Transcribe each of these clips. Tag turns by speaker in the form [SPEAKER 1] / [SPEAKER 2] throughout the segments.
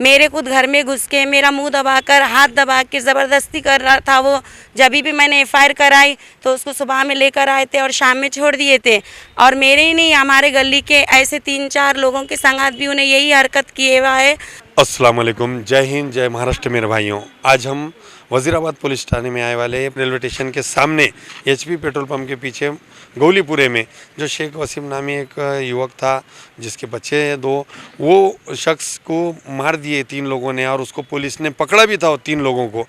[SPEAKER 1] मेरे खुद घर में घुस के मेरा मुंह दबाकर हाथ दबा के ज़बरदस्ती कर रहा था वो। जब भी मैंने एफआईआर कराई तो उसको सुबह में लेकर आए थे और शाम में छोड़ दिए थे। और मेरे ही नहीं, हमारे गली के ऐसे 3-4 लोगों के संगत भी उन्हें यही हरकत किए हुआ है।
[SPEAKER 2] अस्सलाम वालेकुम, जय हिंद, जय महाराष्ट्र मेरे भाइयों। आज हम वज़ीराबाद पुलिस थाने में आए वाले रेलवे स्टेशन के सामने एचपी पेट्रोल पंप के पीछे गौलीपुरे में जो शेख वसीम नामी एक युवक था जिसके बच्चे हैं 2, वो शख्स को मार दिए 3 लोगों ने और उसको पुलिस ने पकड़ा भी था 3 लोगों को,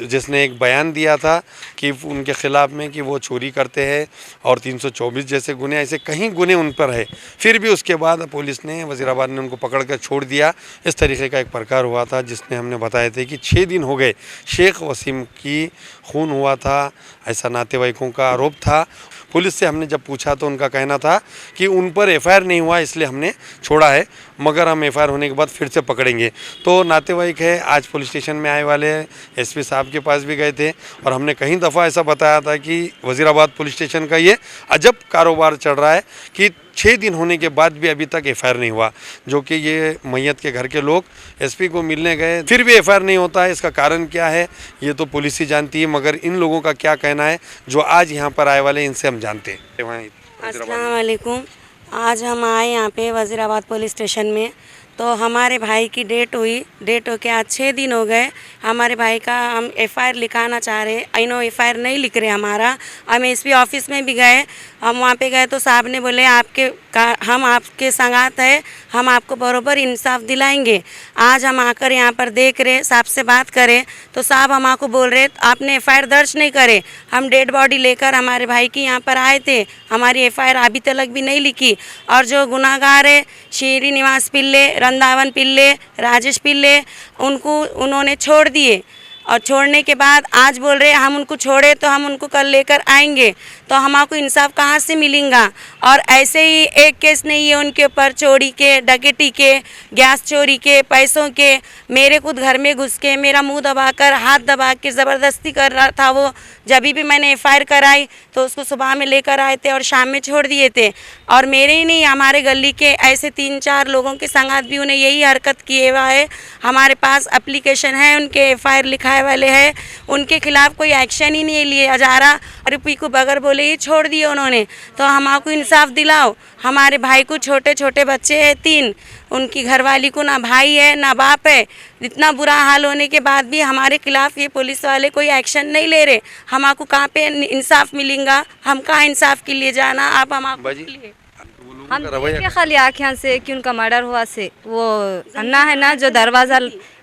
[SPEAKER 2] जिसने एक बयान दिया था कि उनके ख़िलाफ़ में कि वो चोरी करते हैं और 324 जैसे गुने, ऐसे कहीं गुने उन पर है। फिर भी उसके बाद पुलिस ने वज़ीराबाद ने उनको पकड़ कर छोड़ दिया। इस तरीके का एक प्रकार हुआ था जिसने हमने बताए थे कि 6 दिन हो गए शेख वसीम की खून हुआ था, ऐसा नातेवाईकों का आरोप था। पुलिस से हमने जब पूछा तो उनका कहना था कि उन पर एफआईआर नहीं हुआ इसलिए हमने छोड़ा है, मगर हम एफआईआर होने के बाद फिर से पकड़ेंगे। तो नातेवाईक है आज पुलिस स्टेशन में आए वाले एसपी साहब के पास भी गए थे और हमने कई दफ़ा ऐसा बताया था कि वज़ीराबाद पुलिस स्टेशन का ये अजब कारोबार चल रहा है कि 6 दिन होने के बाद भी अभी तक एफआईआर नहीं हुआ, जो कि ये मैयत के घर के लोग एसपी को मिलने गए फिर भी एफआईआर नहीं होता है। इसका कारण क्या है ये तो पुलिस ही जानती है, मगर इन लोगों का क्या कहना है जो आज यहाँ पर आए वाले इनसे हम जानते हैं।
[SPEAKER 1] अस्सलाम वालेकुम। आज हम आए यहाँ पे वज़ीराबाद पुलिस स्टेशन में, तो हमारे भाई की डेट होके आज 6 दिन हो गए। हमारे भाई का हम एफआईआर लिखाना चाह रहे, एफआईआर नहीं लिख रहे हमारा। हम एसपी ऑफिस में भी गए, हम वहाँ पे गए तो साहब ने बोले हम आपके संगात है, हम आपको बरोबर इंसाफ दिलाएंगे। आज हम आकर यहाँ पर देख रहे, साहब से बात करें तो साहब हम आपको बोल रहे आपने एफआईआर दर्ज नहीं करे। हम डेड बॉडी लेकर हमारे भाई की यहाँ पर आए थे, हमारी एफआईआर अभी तक भी नहीं लिखी। और जो गुनाहगार है श्रीनिवास पिल्ले, रंधावन पिल्ले, राजेश पिल्ले, उन्होंने छोड़ दिए और छोड़ने के बाद आज बोल रहे हम उनको छोड़े तो हम उनको कल लेकर आएंगे। तो हमको इंसाफ कहाँ से मिलेगा? और ऐसे ही एक केस नहीं है उनके ऊपर, चोरी के, डकैती के, गैस चोरी के, पैसों के। मेरे खुद घर में घुस के मेरा मुंह दबाकर हाथ दबा के ज़बरदस्ती कर रहा था वो। जब भी मैंने एफआईआर कराई तो उसको सुबह में लेकर आए थे और शाम में छोड़ दिए थे। और मेरे ही नहीं, हमारे गली के ऐसे 3-4 लोगों के संगत भी उन्हें यही हरकत किए हुआ है। हमारे पास एप्लीकेशन है, उनके एफआईआर लिखाए वाले हैं, उनके खिलाफ़ कोई एक्शन ही नहीं लिया जा रहा। और पी को बगैर बोले ही छोड़ दिए उन्होंने। तो हमको इंसाफ दिलाओ। हमारे भाई को छोटे छोटे बच्चे हैं 3, उनकी घरवाली को ना भाई है ना बाप है। इतना बुरा हाल होने के बाद भी हमारे खिलाफ़ ये पुलिस वाले कोई एक्शन नहीं ले रहे। हमको कहाँ पे इंसाफ मिलेगा? हम कहाँ इंसाफ के लिए जाना? आप हमको
[SPEAKER 3] हम देखे खाली आँखें से कि उनका मर्डर हुआ से वो अन्ना है ना जो दरवाज़ा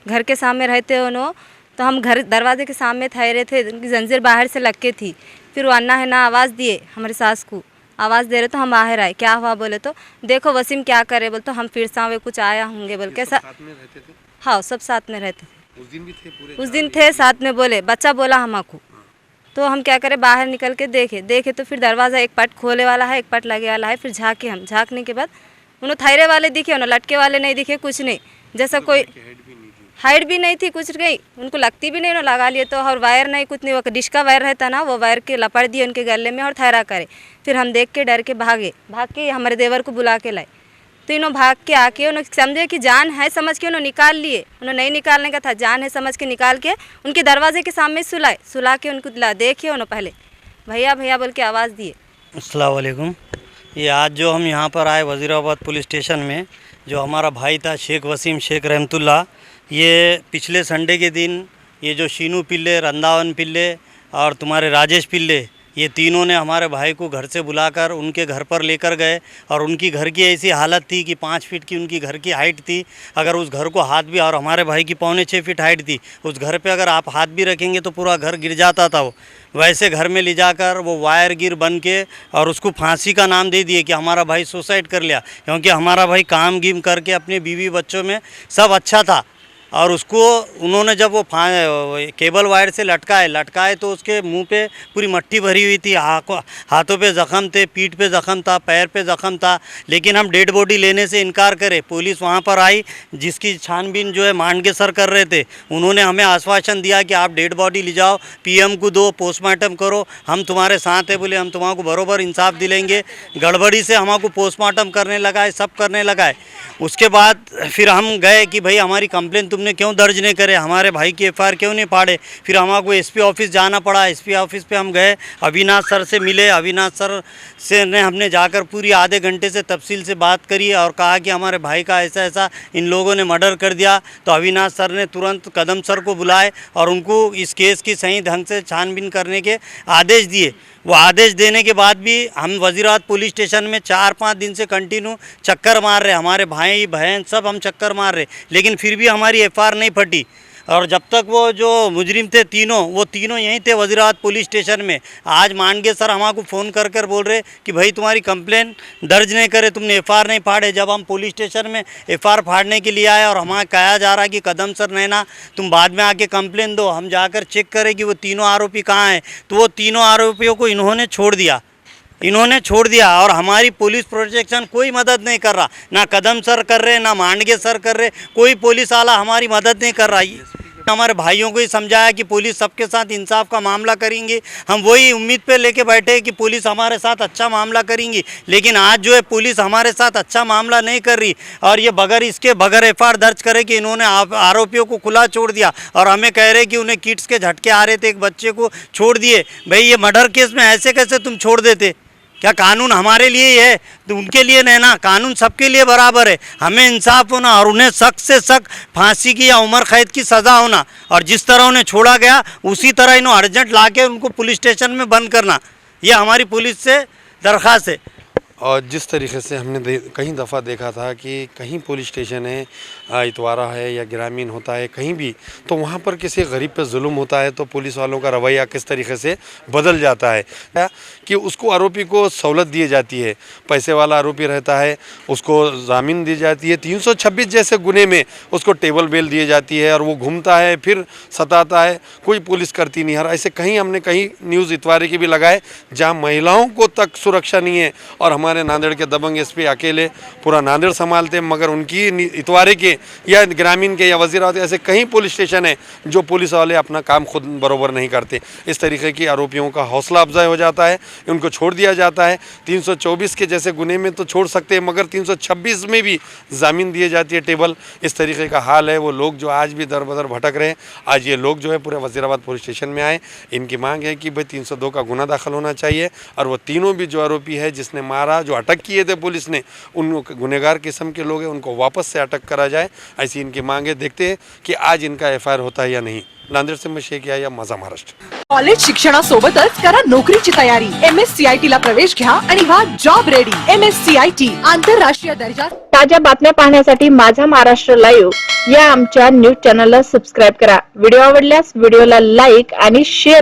[SPEAKER 3] घर के सामने रहते उन्होंने, तो हम घर दरवाजे के सामने ठहरे थे, उनकी जंजीर बाहर से लग के थी। फिर वो अन्ना है ना आवाज़ दिए, हमारे सास को आवाज़ दे रहे तो हम बाहर आए। क्या हुआ बोले तो देखो वसीम क्या करे बोले तो हम फिर से कुछ आया होंगे बोल के। हाँ सब साथ में रहते थे, उस दिन थे साथ में। बोले बच्चा बोला हमको, तो हम क्या करें बाहर निकल के देखे तो फिर दरवाज़ा एक पट खोले वाला है, एक पट लगे वाला है। फिर झाँकने के बाद उन्होंने थैरे वाले दिखे, उन्होंने लटके वाले नहीं दिखे, कुछ नहीं, जैसा कोई हाइट भी नहीं थी, कुछ नहीं, उनको लगती भी नहीं, उन्होंने लगा लिए तो। और वायर नहीं, कुछ नहीं, वो डिश का वायर रहता ना, वो वायर के लपड़ दिए उनके गले में और थैरा करे। फिर हम देख के डर के भाग के हमारे देवर को बुला के लाए। तो इन्होंने भाग के आके उन्होंने समझे कि जान है समझ के उन्होंने निकाल लिए। उन्होंने नहीं निकालने का था, जान है समझ के निकाल के उनके दरवाजे के सामने सुला के उनको देखिए उन्होंने पहले भैया भैया बोल के आवाज़ दिए।
[SPEAKER 4] अस्सलाम वालेकुम। ये आज जो हम यहाँ पर आए वज़ीराबाद पुलिस स्टेशन में, जो हमारा भाई था शेख वसीम शेख रहमतुल्लाह, ये पिछले संडे के दिन ये जो शीनू पिल्ले, रंधावन पिल्ले और तुम्हारे राजेश पिल्ले, ये तीनों ने हमारे भाई को घर से बुलाकर उनके घर पर लेकर गए। और उनकी घर की ऐसी हालत थी कि 5 फीट की उनकी घर की हाइट थी। अगर उस घर को हाथ भी, और हमारे भाई की 5.25 फीट हाइट थी, उस घर पे अगर आप हाथ भी रखेंगे तो पूरा घर गिर जाता था। वो वैसे घर में ले जाकर वो वायर गिर बन के और उसको फांसी का नाम दे दिए कि हमारा भाई सुसाइड कर लिया। क्योंकि हमारा भाई काम गिम करके अपने बीवी बच्चों में सब अच्छा था, और उसको उन्होंने जब वो केबल वायर से लटकाए तो उसके मुंह पे पूरी मट्टी भरी हुई थी, हाथों पे ज़ख़म थे, पीठ पे ज़ख़म था, पैर पे ज़ख़म था। लेकिन हम डेड बॉडी लेने से इनकार करे। पुलिस वहाँ पर आई, जिसकी छानबीन जो है मांडगे सर कर रहे थे। उन्होंने हमें आश्वासन दिया कि आप डेड बॉडी ले जाओ, पीएम को दो, पोस्टमार्टम करो, हम तुम्हारे साथ हैं। बोले हम तुम्हारा बरोबर इंसाफ दिलेंगे। गड़बड़ी से हमको पोस्टमार्टम करने लगा है, सब करने लगा है। उसके बाद फिर हम गए कि भाई हमारी कंप्लेन तुमने क्यों दर्ज नहीं करे, हमारे भाई की एफआईआर क्यों नहीं फाड़े। फिर हमको एसपी ऑफिस जाना पड़ा। एसपी ऑफिस पे हम गए, अविनाश सर से मिले। अविनाश सर से हमने जाकर पूरी आधे घंटे से तफसील से बात करी और कहा कि हमारे भाई का ऐसा ऐसा इन लोगों ने मर्डर कर दिया। तो अविनाश सर ने तुरंत कदम सर को बुलाए और उनको इस केस की सही ढंग से छानबीन करने के आदेश दिए। वो आदेश देने के बाद भी हम वज़ीराबाद पुलिस स्टेशन में 4-5 दिन से कंटिन्यू चक्कर मार रहे, हमारे भाई बहन सब हम चक्कर मार रहे, लेकिन फिर भी हमारी एफआईआर नहीं फटी। और जब तक वो जो मुजरिम थे वो तीनों यहीं थे वज़ीराबाद पुलिस स्टेशन में। आज मांडगे सर हमको फ़ोन कर बोल रहे कि भाई तुम्हारी कंप्लेन दर्ज नहीं करे, तुमने एफआईआर नहीं फाड़े। जब हम पुलिस स्टेशन में एफआईआर फाड़ने के लिए आए और हमें कहा जा रहा कि कदम सर नैना तुम बाद में आके कंप्लेन दो, हम जाकर चेक करें कि वो तीनों आरोपी कहाँ हैं। तो वो तीनों आरोपियों को इन्होंने छोड़ दिया और हमारी पुलिस प्रोटेक्शन कोई मदद नहीं कर रहा। ना कदम सर कर रहे, ना मांडगे सर कर रहे, कोई पुलिस वाला हमारी मदद नहीं कर रहा। हमारे भाइयों को ही समझाया कि पुलिस सबके साथ इंसाफ का मामला करेंगी। हम वही उम्मीद पे लेके बैठे हैं कि पुलिस हमारे साथ अच्छा मामला करेंगी, लेकिन आज जो है पुलिस हमारे साथ अच्छा मामला नहीं कर रही। और ये बगैर एफआईआर दर्ज करे कि इन्होंने आरोपियों को खुला छोड़ दिया और हमें कह रहे कि उन्हें किड्स के झटके आ रहे थे, एक बच्चे को छोड़ दिए। भाई ये मर्डर केस में ऐसे कैसे तुम छोड़ देते? क्या कानून हमारे लिए ही है तो उनके लिए नहीं ना? कानून सबके लिए बराबर है। हमें इंसाफ होना और उन्हें सख्त से सख्त फांसी की या उम्र कैद की सज़ा होना, और जिस तरह उन्हें छोड़ा गया उसी तरह इन्हों अर्जेंट लाके उनको पुलिस स्टेशन में बंद करना, ये हमारी पुलिस से दरख्वास्त है।
[SPEAKER 2] और जिस तरीके से हमने कई दफ़ा देखा था कि कहीं पुलिस स्टेशन है, इतवारा है या ग्रामीण होता है कहीं भी, तो वहाँ पर किसी गरीब पे जुल्म होता है तो पुलिस वालों का रवैया किस तरीके से बदल जाता है कि उसको आरोपी को सहूलत दी जाती है। पैसे वाला आरोपी रहता है उसको ज़मीन दी जाती है, 326 जैसे गुने में उसको टेबल बेल दी जाती है और वो घूमता है फिर सताता है, कोई पुलिस करती नहीं। हर ऐसे हमने कहीं न्यूज़ इतवारे के भी लगाए जहाँ महिलाओं को तक सुरक्षा नहीं है। और हमारे नांदेड़ के दबंग एसपी अकेले पूरा नांदेड़ संभालते, मगर उनकी इतवारे के या ग्रामीण के या वज़ीराबाद ऐसे कई पुलिस स्टेशन है जो पुलिस वाले अपना काम खुद बरोबर नहीं करते। इस तरीके की आरोपियों का हौसला अफजाई हो जाता है, उनको छोड़ दिया जाता है। 324 के जैसे गुने में तो छोड़ सकते हैं, मगर 326 में भी ज़मीन दी जाती है, टेबल। इस तरीके का हाल है। वो लोग जो आज भी दर बदर भटक रहे हैं, आज ये लोग जो है पूरे वज़ीराबाद पुलिस स्टेशन में आए। इनकी मांग है कि भाई 302 का गुना दाखिल होना चाहिए और वो तीनों भी जो आरोपी है जिसने मारा, जो अटक किए थे पुलिस ने, उन गुनहगार किस्म के लोग हैं, उनको वापस से अटक करा जाए, ऐसी इनकी मांग है। देखते हैं कि आज इनका एफआईआर होता है या नहीं। नांदेड़ से मैं शेख या माझा महाराष्ट्र।
[SPEAKER 5] कॉलेज शिक्षणासोबतच करा नोकरीची तयारी। MSCIT ला प्रवेश घ्या आणि व्हा जॉब रेडी। MSCIT आंतरराष्ट्रीय दर्जा।
[SPEAKER 6] ताज्या बातम्या पाहण्यासाठी माझा महाराष्ट्र लाईव्ह या आमच्या न्यूज चॅनलला सबस्क्राईब करा। व्हिडिओ आवडल्यास व्हिडिओला लाईक आणि शेअर